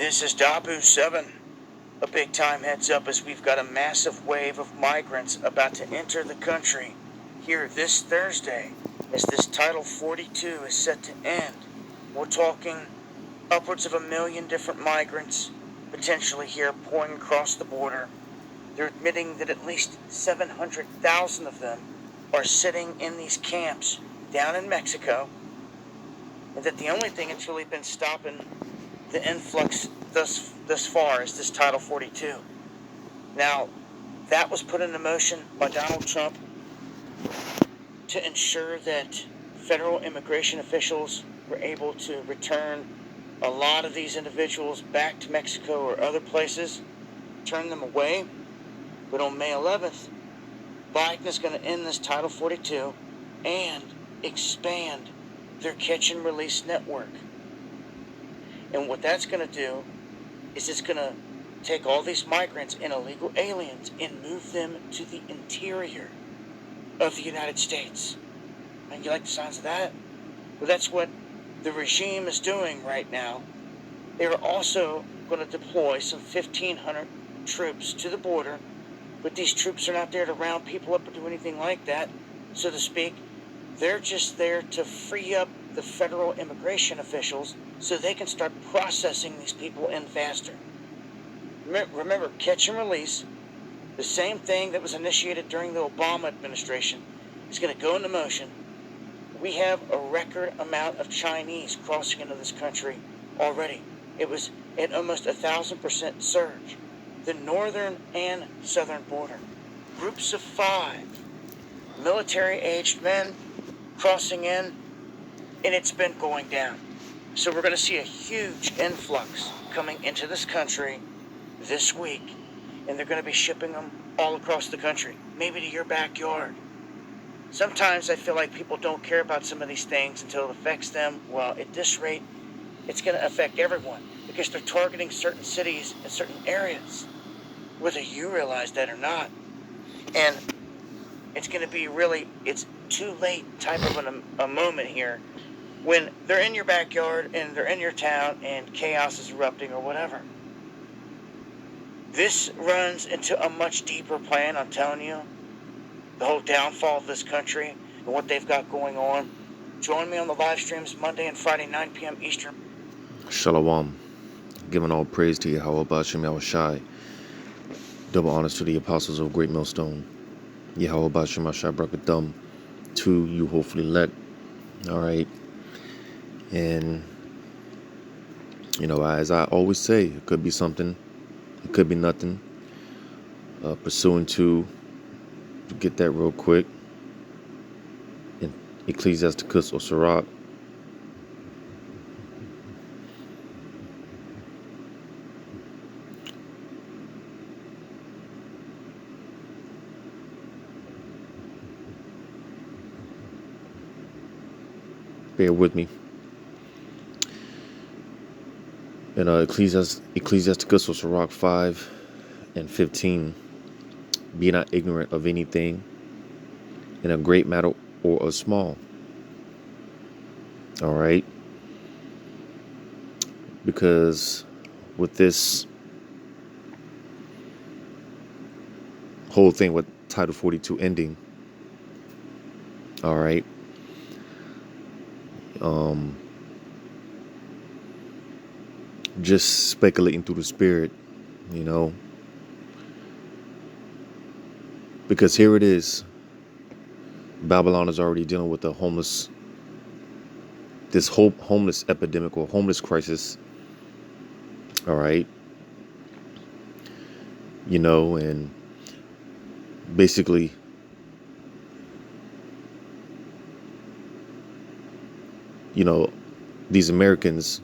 This is Dabu 7. A big time heads up as we've got a massive wave of migrants about to enter the country here this Thursday as this Title 42 is set to end. We're talking upwards of 1 million different migrants potentially here pouring across the border. They're admitting that at least 700,000 of them are sitting in these camps down in Mexico, and that the only thing that's really been stopping the influx thus far is this Title 42. Now, that was put into motion by Donald Trump to ensure that federal immigration officials were able to return a lot of these individuals back to Mexico or other places, turn them away. But on May 11th, Biden is going to end this Title 42 and expand their catch and release network. And what that's going to do is it's going to take all these migrants and illegal aliens and move them to the interior of the United States. And you like the sounds of that? Well, that's what the regime is doing right now. They are also going to deploy some 1,500 troops to the border, but these troops are not there to round people up or do anything like that, so to speak. They're just there to free up the federal immigration officials so they can start processing these people in faster. Remember, catch and release, the same thing that was initiated during the Obama administration, is going to go into motion. We have a record amount of Chinese crossing into this country already. It was at almost 1,000% surge. The northern and southern border. Groups of 5 military-aged men crossing in, and it's been going down. So we're going to see a huge influx coming into this country this week, and they're going to be shipping them all across the country, maybe to your backyard. Sometimes I feel like people don't care about some of these things until it affects them. Well, at this rate, it's going to affect everyone because they're targeting certain cities and certain areas, whether you realize that or not. And it's going to be really, it's too late type of a moment here when they're in your backyard and they're in your town and chaos is erupting or whatever. This runs into a much deeper plan, I'm telling you. The whole downfall of this country and what they've got going on. Join me on the live streams Monday and Friday, 9 p.m. Eastern. Shalom. Giving all praise to Yahweh Bashem Yahushai. Double honors to the apostles of Great Millstone. Yahweh Bashem Yahushai Brakathum. To you hopefully elect. Alright. And, as I always say, it could be something. It could be nothing. Pursuing to get that real quick. In Ecclesiasticus or Sirach. Bear with me. In Ecclesiasticus or Sirach 5 and 15. Be not ignorant of anything, in a great matter or a small. All right. Because with this whole thing with Title 42 ending, all right, just speculating through the spirit, because here it is. Babylon is already dealing with the homeless epidemic or homeless crisis. All right. And basically, these Americans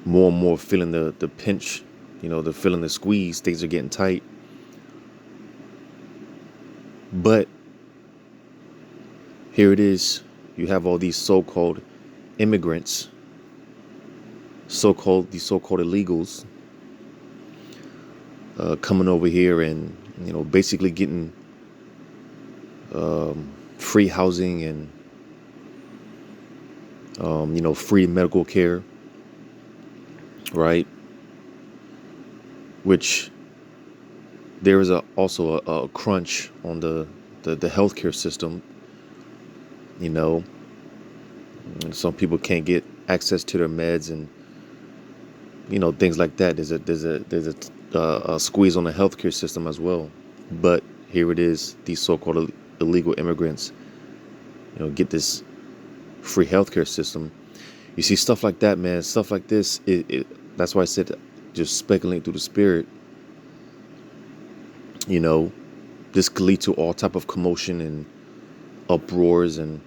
more and more feeling the pinch, they're feeling the squeeze, things are getting tight. But here it is. You have all these so-called immigrants, these so-called illegals, coming over here and basically getting free housing and free medical care. right? Which there is also a crunch on the healthcare system. You know, and some people can't get access to their meds, and things like that. There's a squeeze on the healthcare system as well. But here it is, these so-called illegal immigrants, get this free healthcare system. You see stuff like that, man. Stuff like this. That's why I said just speculate through the spirit. This could lead to all type of commotion and uproars, and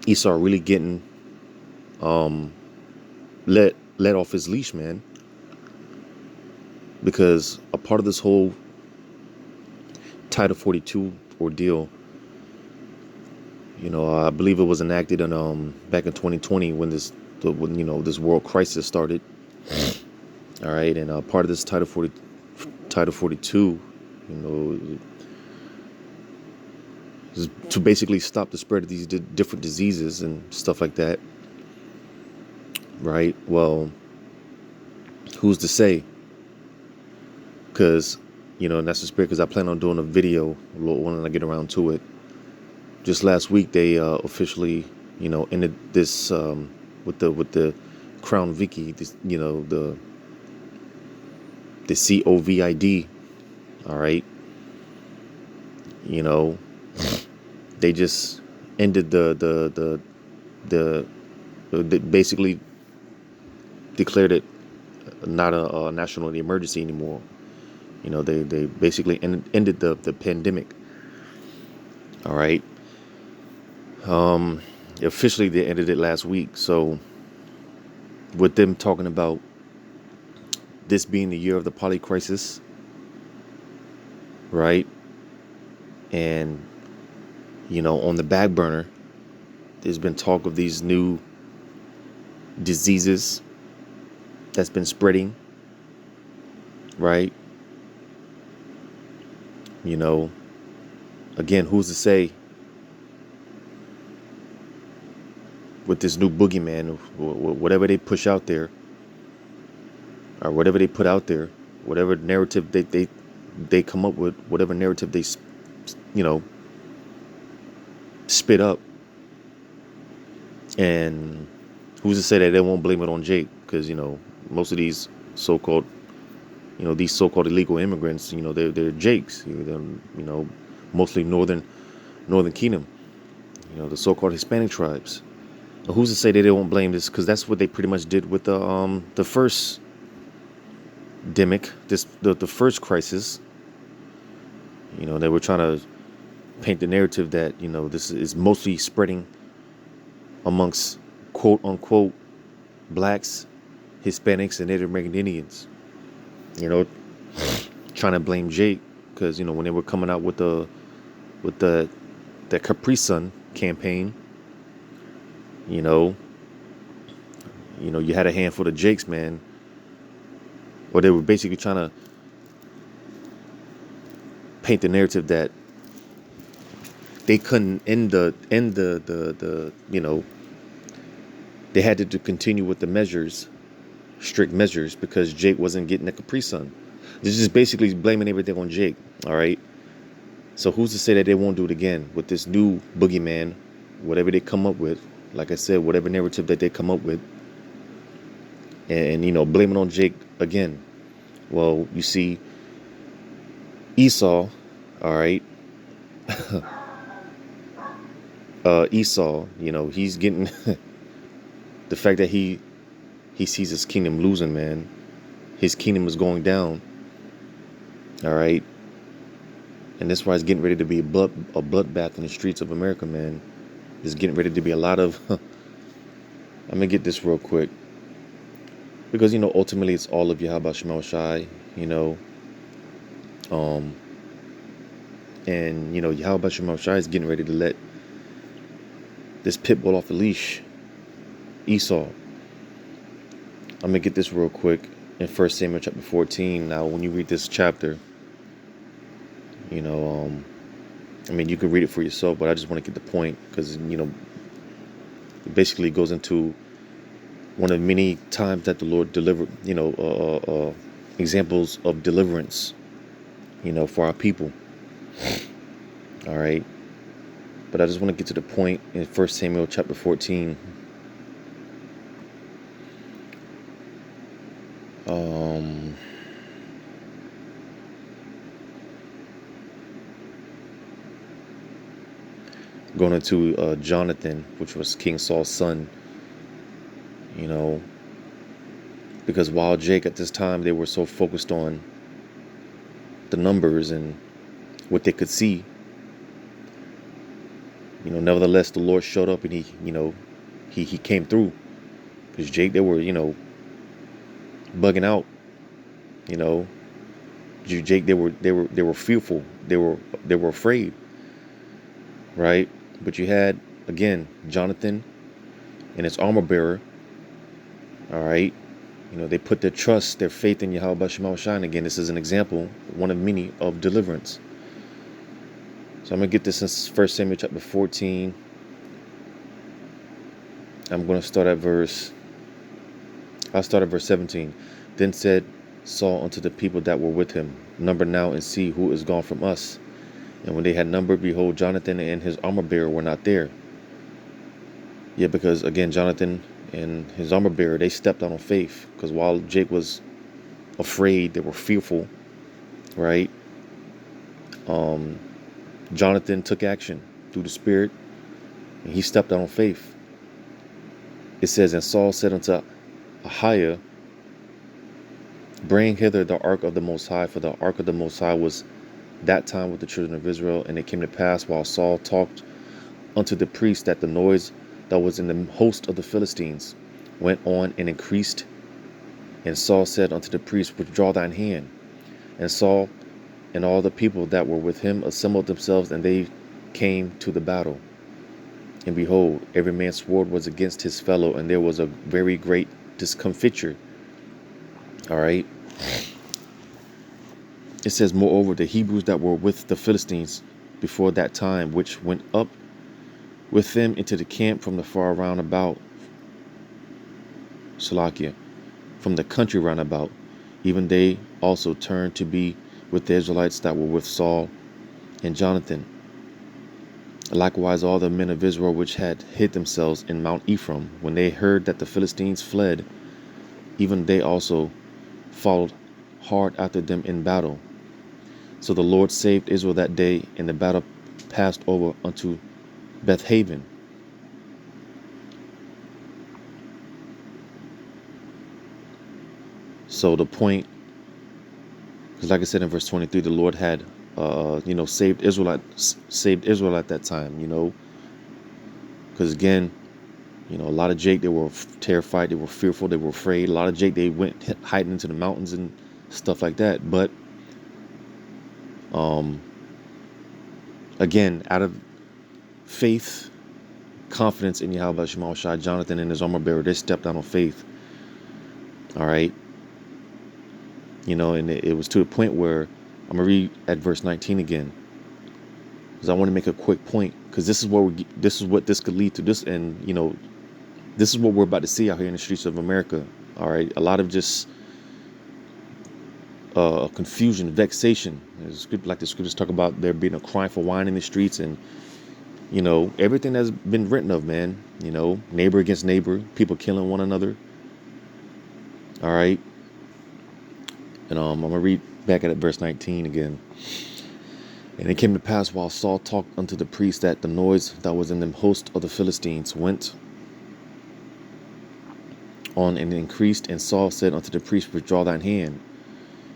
Esau really getting let off his leash, man. Because a part of this whole Title 42 ordeal, I believe it was enacted in back in 2020 when this world crisis started. All right, and part of this Title 42, is to basically stop the spread of these different diseases and stuff like that. Right? Well, who's to say? Because, and that's the spirit, because I plan on doing a video when I get around to it. Just last week, they officially, ended this with the Crown Vicky, this, the COVID. All right. They just ended they basically declared it not a national emergency anymore. They basically ended the pandemic. All right. Officially they ended it last week. So with them talking about this being the year of the poly crisis, right? And on the back burner, there's been talk of these new diseases that's been spreading, right? Again, who's to say with this new boogeyman, whatever they push out there, or whatever they put out there, whatever narrative they come up with, whatever narrative they spit up, and who's to say that they won't blame it on Jake? Because most of these so-called illegal immigrants, they're Jakes, mostly northern kingdom, the so-called Hispanic tribes. Who's to say they won't blame this? Because that's what they pretty much did with the first demic, the first crisis. They were trying to paint the narrative that this is mostly spreading amongst quote unquote blacks, Hispanics, and Native American Indians. Trying to blame Jake because when they were coming out with the Capri Sun campaign, you had a handful of Jakes, man. Or they were basically trying to paint the narrative that they couldn't end the they had to continue with the measures, strict measures, because Jake wasn't getting the Capri Sun. This is basically blaming everything on Jake. All right. So who's to say that they won't do it again with this new boogeyman, whatever they come up with? Like I said, whatever narrative that they come up with, and blame it on Jake again. Well, you see, Esau, all right. Esau, he's getting the fact that he sees his kingdom losing, man. His kingdom is going down. All right. And that's why it's getting ready to be a bloodbath in the streets of America, man. There's getting ready to be a lot of I'm gonna get this real quick. Because ultimately it's all of Yahweh Shema Shai, and Yahweh Shema Shai is getting ready to let this pit bull off the leash, Esau. I'm gonna get this real quick in 1 Samuel chapter 14. Now, when you read this chapter, you can read it for yourself, but I just want to get the point because it basically goes into One of many times that the Lord delivered, examples of deliverance, for our people. All right. But I just want to get to the point in 1 Samuel chapter 14. Going into Jonathan, which was King Saul's son, because while Jake at this time, they were so focused on the numbers and what they could see, nevertheless, the Lord showed up and he came through. Because Jake, they were, bugging out, Jake, they were fearful. They were afraid, right? But you had, again, Jonathan and his armor bearer. All right. They put their trust, their faith in Yahweh Shema Shine. Again, this is an example, one of many, of deliverance. So I'm going to get this in 1 Samuel chapter 14. I'm going to start at I'll start at verse 17. Then said Saul unto the people that were with him, number now and see who is gone from us. And when they had numbered, behold, Jonathan and his armor bearer were not there. Yeah, because again, Jonathan and his armor bearer, they stepped out on faith. Because while Jake was afraid, they were fearful, right? Jonathan took action through the Spirit, and he stepped out on faith. It says, and Saul said unto Ahiah, bring hither the ark of the Most High, for the ark of the Most High was that time with the children of Israel. And it came to pass, while Saul talked unto the priest, that the noise that was in the host of the Philistines went on and increased. And Saul said unto the priest, withdraw thine hand. And Saul and all the people that were with him assembled themselves, and they came to the battle. And behold, every man's sword was against his fellow, and there was a very great discomfiture. All right. It says, moreover, the Hebrews that were with the Philistines before that time, which went up with them into the camp from the far round about, Salakia, from the country round about, even they also turned to be with the Israelites that were with Saul and Jonathan. Likewise, all the men of Israel which had hid themselves in Mount Ephraim, when they heard that the Philistines fled, even they also followed hard after them in battle. So the Lord saved Israel that day, and the battle passed over unto Bethaven. So the point, because like I said in verse 23, the Lord had, saved Israel at that time, because again, a lot of Jake, they were terrified, they were fearful, they were afraid. A lot of Jake, they went hiding into the mountains and stuff like that. But again, out of faith, confidence in Yahweh Shema Shai, Jonathan and his armor bearer, they stepped out on faith. All right. And it was to a point where I'm gonna read at verse 19 again, because I want to make a quick point, because this is what this could lead to. This, and this is what we're about to see out here in the streets of America. All right, a lot of just confusion, vexation. Like the scriptures talk about there being a crying for wine in the streets, and everything that's been written of, man. Neighbor against neighbor, people killing one another. All right. And I'm going to read back at verse 19 again. And it came to pass, while Saul talked unto the priest, that the noise that was in the host of the Philistines went on and increased. And Saul said unto the priest, withdraw thine hand.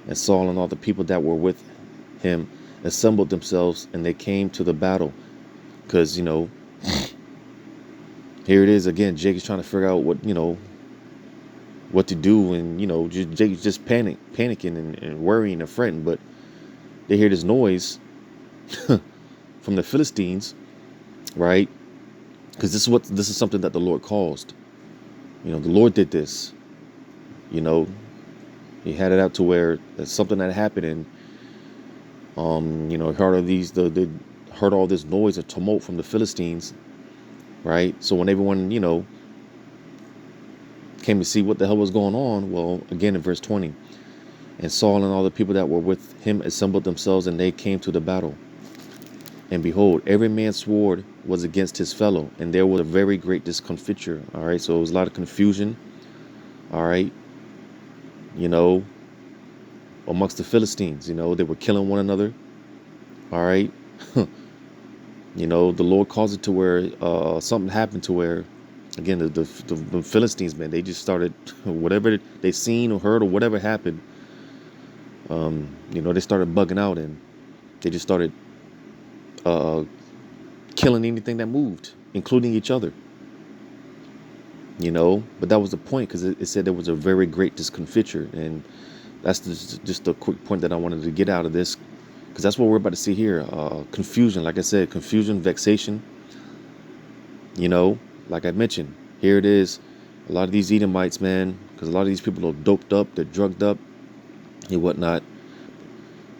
And Saul and all the people that were with him assembled themselves, and they came to the battle. Because, here it is again. Jake is trying to figure out what to do, and Jake's just panicking and worrying and fretting. But they hear this noise from the Philistines, right? Because this is something that the Lord caused. The Lord did this. He had it out to where it's something that happened, and heard all this noise and tumult from the Philistines, right? So when everyone came to see what the hell was going on. Well, again in verse 20, and Saul and all the people that were with him assembled themselves, and they came to the battle. And behold, every man's sword was against his fellow, and there was a very great discomfiture. All right, so it was a lot of confusion. All right, you know, amongst the Philistines, they were killing one another. All right, the Lord caused it to where something happened to where, again, the Philistines, man, they just started whatever they seen or heard or whatever happened. They started bugging out, and they just started killing anything that moved, including each other. But that was the point, because it said there was a very great discomfiture, and that's just a quick point that I wanted to get out of this, because that's what we're about to see here. Confusion, like I said, confusion, vexation. Like I mentioned, here it is. A lot of these Edomites, man, because a lot of these people are doped up, they're drugged up, and whatnot.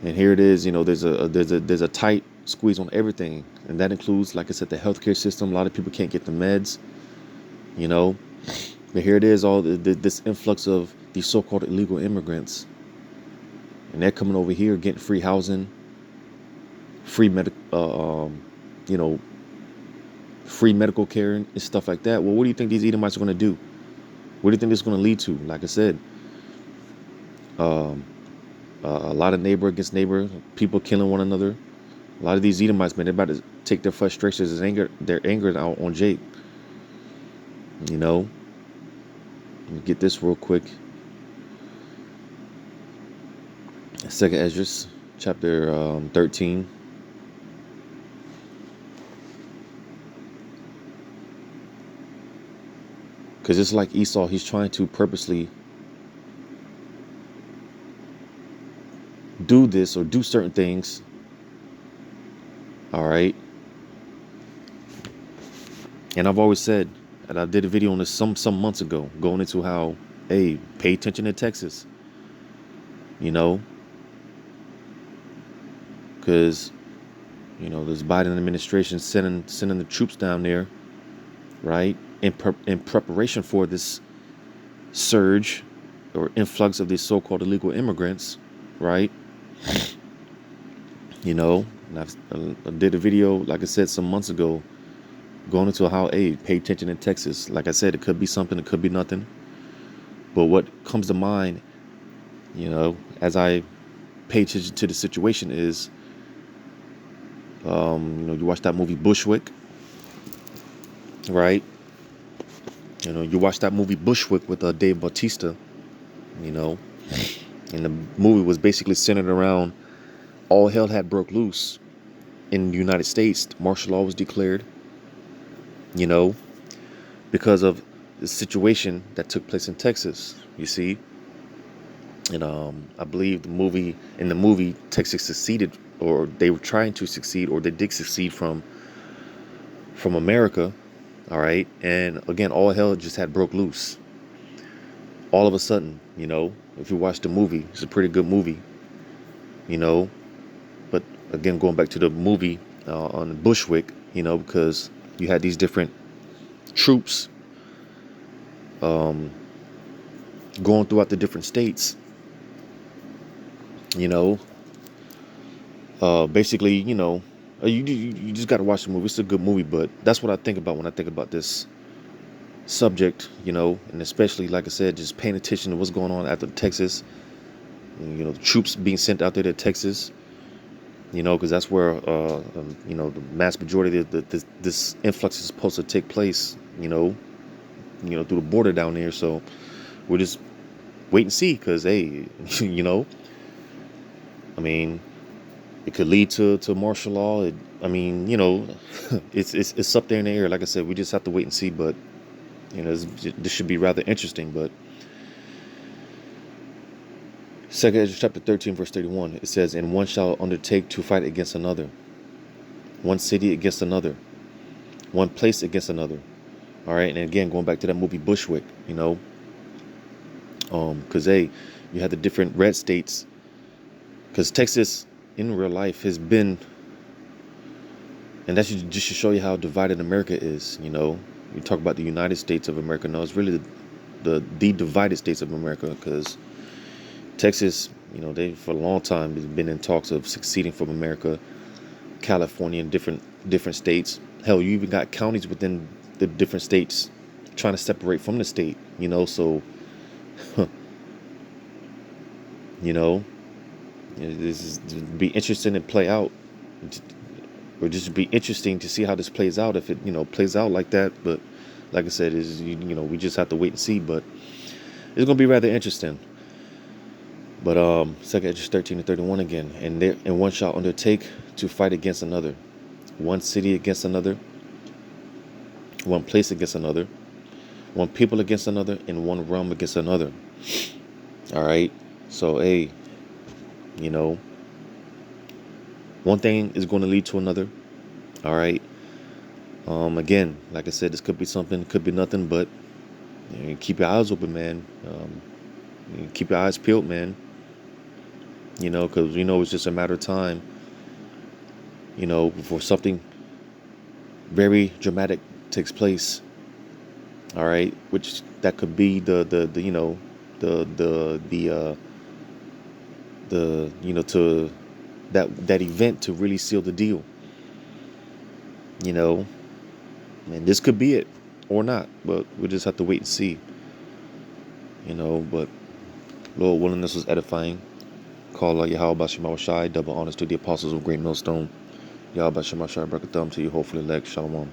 And here it is. There's a tight squeeze on everything, and that includes, like I said, the healthcare system. A lot of people can't get the meds. But here it is, all this influx of these so-called illegal immigrants, and they're coming over here getting free housing, free free medical care and stuff like that. Well, what do you think these Edomites are going to do? What do you think this is going to lead to? Like I said, a lot of neighbor against neighbor, people killing one another. A lot of these Edomites, man, they're about to take their frustrations and their anger out on Jake. Let me get this real quick. 2nd Esdras, chapter 13. Because it's like Esau, he's trying to purposely do this or do certain things. All right. And I've always said, and I did a video on this some months ago, going into how, hey, pay attention to Texas. Because, this Biden administration sending the troops down there, right, in preparation for this surge or influx of these so-called illegal immigrants, right? And I did a video, like I said, some months ago, going into how, hey, pay attention in Texas. Like I said, it could be something, it could be nothing. But what comes to mind, as I pay attention to the situation is, you watch that movie Bushwick, right? You watch that movie Bushwick with Dave Bautista, and the movie was basically centered around all hell had broke loose in the United States. Martial law was declared, because of the situation that took place in Texas, you see. And I believe in the movie, Texas succeeded, or they were trying to succeed, or they did succeed from America. All right. And again, all hell just had broke loose. All of a sudden, if you watch the movie, it's a pretty good movie, But again, going back to the movie on Bushwick, because you had these different troops going throughout the different states, basically, you just got to watch the movie. It's a good movie, but that's what I think about when I think about this subject, and especially, like I said, just paying attention to what's going on after Texas, the troops being sent out there to Texas, because that's where, the mass majority of this influx is supposed to take place, through the border down there. So we'll just wait and see, because, hey, it could lead to martial law. It's up there in the air. Like I said, we just have to wait and see. But this should be rather interesting. But 2nd Esdras chapter 13 verse 31, it says, "And one shall undertake to fight against another, one city against another, one place against another." All right, and again, going back to that movie Bushwick, because hey, you had the different red states, because Texas in real life has been, and that should just show you how divided America is. You talk about the United States of America. No, it's really the divided states of America, because Texas, they for a long time has been in talks of succeeding from America. California and different states. Hell, you even got counties within the different states trying to separate from the state. So you know, this is be interesting to play out, or just be interesting to see how this plays out if it plays out like that. But like I said, is we just have to wait and see. But it's gonna be rather interesting. But Second Esdras 13-31 again, and one shall undertake to fight against another, one city against another, one place against another, one people against another, and one realm against another. All right. So, hey, one thing is going to lead to another. All right. Again, like I said, this could be something, could be nothing, but keep your eyes open, man. Keep your eyes peeled, man. Because it's just a matter of time. Before something very dramatic takes place. All right, which that could be the to that event to really seal the deal. And this could be it or not, but we'll just have to wait and see. But Lord willing, this was edifying. Call out Yahweh Bashim Shai, double honors to the apostles of Great Millstone. Yahweh Bashim Shai, Brakathum to you, hopefully elect. Shalom.